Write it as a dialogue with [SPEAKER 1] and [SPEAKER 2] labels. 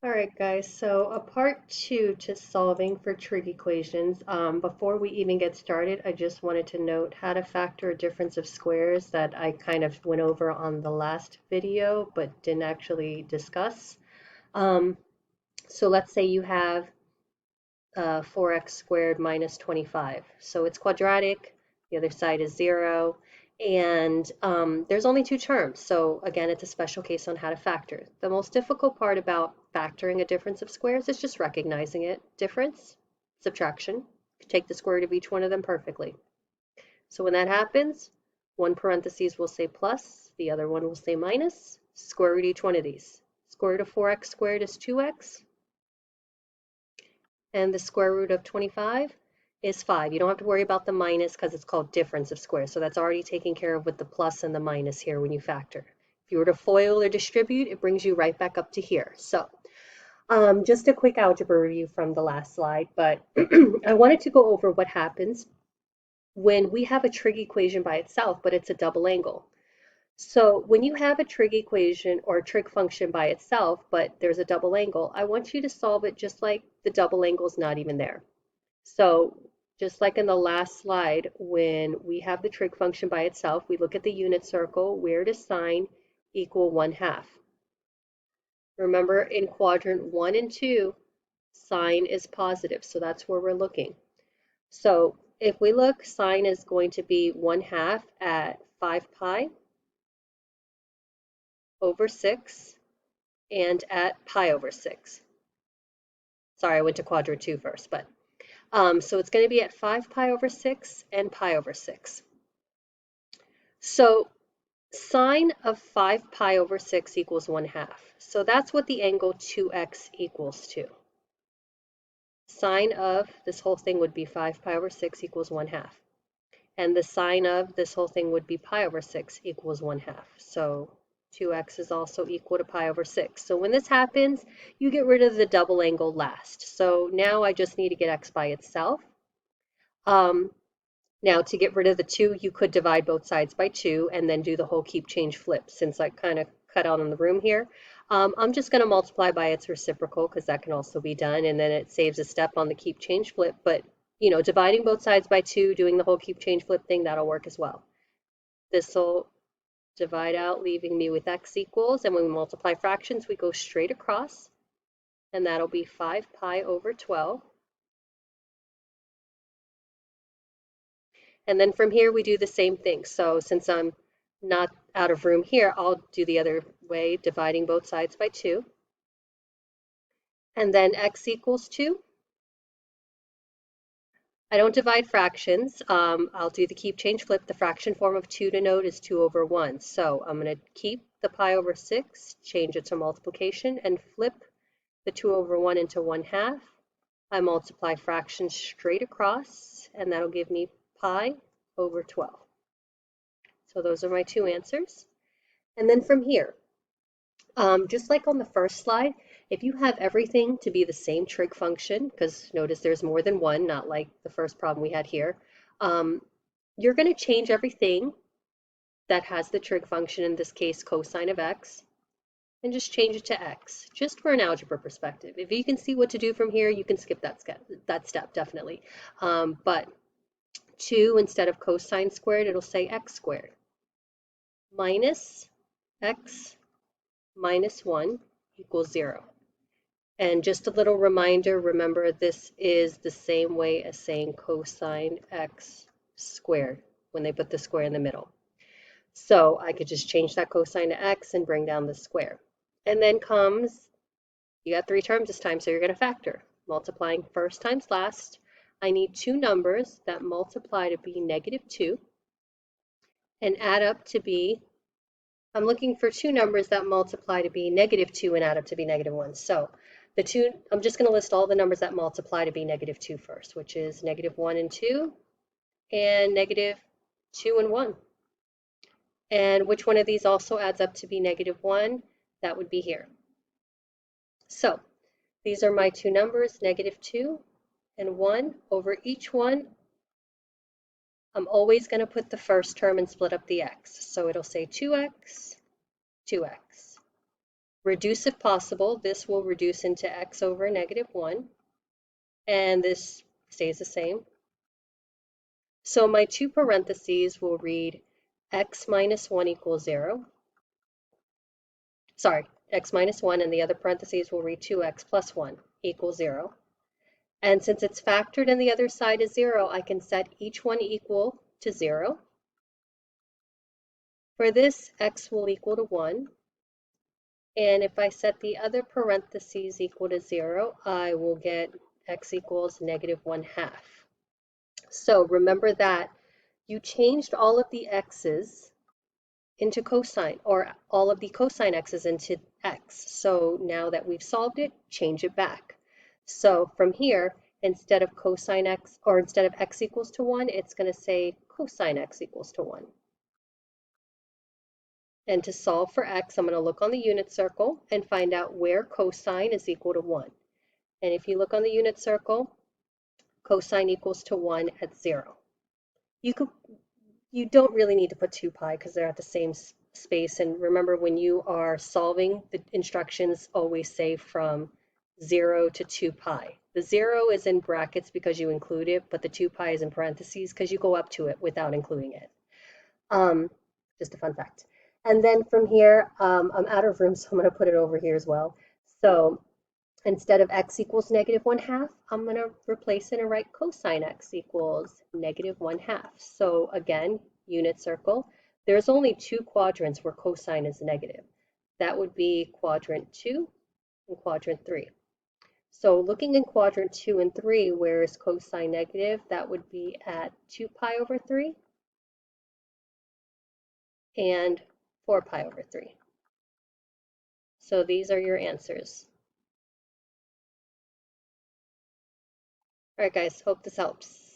[SPEAKER 1] All right, guys, so a part two to solving for trig equations. Before we even get started, I just wanted to note how to factor a difference of squares that I kind of went over on the last video, but didn't actually discuss. Um, so let's say you have 4x squared minus 25. So it's quadratic, the other side is 0, and there's only two terms. So again, it's a special case on how to factor. The most difficult part about factoring a difference of squares is just recognizing it. Difference, subtraction. Take the square root of each one of them perfectly. So when that happens, one parentheses will say plus, the other one will say minus, square root each one of these. Square root of 4x squared is 2x, and the square root of 25 is 5. You don't have to worry about the minus because it's called difference of squares. So that's already taken care of with the plus and the minus here when you factor. If you were to FOIL or distribute, it brings you right back up to here. So just a quick algebra review from the last slide, but I wanted to go over what happens when we have a trig equation by itself, but it's a double angle. So when you have a trig equation or a trig function by itself, but there's a double angle, I want you to solve it just like the double angle is not even there. So just like in the last slide, when we have the trig function by itself, we look at the unit circle. Where does sine equal 1/2? Remember, in quadrant 1 and 2, sine is positive, so that's where we're looking. So if we look, sine is going to be 1/2 at 5 pi over 6 and at pi over 6. Sorry, I went to quadrant 2 first, but so it's going to be at 5 pi over 6 and pi over 6. So sine of 5 pi over 6 equals 1/2. So that's what the angle 2x equals to. Sine of this whole thing would be 5 pi over 6 equals 1/2. And the sine of this whole thing would be pi over 6 equals 1/2. So 2x is also equal to pi over 6. So when this happens, you get rid of the double angle last. So now I just need to get x by itself. Now to get rid of the 2, you could divide both sides by 2 and then do the whole keep change flip. Since I kind of cut out on the room here, I'm just going to multiply by its reciprocal because that can also be done, and then it saves a step on the keep change flip. But you know, dividing both sides by 2, doing the whole keep change flip thing, that'll work as well. This will divide out, leaving me with x equals, and when we multiply fractions, we go straight across, and that'll be 5 pi over 12. And then from here, we do the same thing. So since I'm not out of room here, I'll do the other way, dividing both sides by 2. And then x equals 2. I don't divide fractions. I'll do the keep change flip. The fraction form of 2 to note is 2 over 1. So I'm going to keep the pi over 6, change it to multiplication, and flip the 2 over 1 into 1/2. I multiply fractions straight across, and that'll give me pi over 12. So those are my two answers. And then from here, just like on the first slide, if you have everything to be the same trig function, because notice there's more than one, not like the first problem we had here, you're going to change everything that has the trig function, in this case cosine of x, and just change it to x, just for an algebra perspective. If you can see what to do from here, you can skip that step definitely. But 2 instead of cosine squared, it'll say x squared minus x minus 1 equals 0. And just a little reminder, remember this is the same way as saying cosine x squared when they put the square in the middle. So I could just change that cosine to x and bring down the square. And then comes, you got 3 terms this time, so you're going to factor. Multiplying first times last, I need 2 numbers that multiply to be -2 and add up to be, I'm looking for 2 numbers that multiply to be -2 and add up to be -1. So the 2, I'm just going to list all the numbers that multiply to be -2 first, which is -1 and 2 and -2 and 1. And which one of these also adds up to be -1? That would be here. So these are my 2 numbers, -2 and 1. Over each one, I'm always going to put the first term and split up the x. So it'll say 2x, 2x. reduce if possible. This will reduce into x over -1, and this stays the same. So my two parentheses will read x minus 1 equals 0. Sorry, x minus 1, and the other parentheses will read 2x plus 1 equals 0. And since it's factored and the other side is 0, I can set each one equal to 0. For this, x will equal to 1. And if I set the other parentheses equal to 0, I will get x equals -1/2. So remember that you changed all of the x's into cosine, or all of the cosine x's into x. So now that we've solved it, change it back. So from here, instead of cosine x, or instead of x equals to 1, it's going to say cosine x equals to 1. And to solve for x, I'm going to look on the unit circle and find out where cosine is equal to 1. And if you look on the unit circle, cosine equals to 1 at 0. You don't really need to put 2 pi because they're at the same space. And remember, when you are solving, the instructions always say from 0 to 2 pi. The 0 is in brackets because you include it, but the 2 pi is in parentheses because you go up to it without including it. Just a fun fact. And then from here, I'm out of room, so I'm going to put it over here as well. So instead of x equals -1/2, I'm going to replace it and write cosine x equals -1/2. So again, unit circle. There's only two quadrants where cosine is negative. That would be quadrant 2 and quadrant 3. So looking in quadrant 2 and 3, where is cosine negative? That would be at 2 pi over 3 and 4 pi over 3. So these are your answers. All right, guys, hope this helps.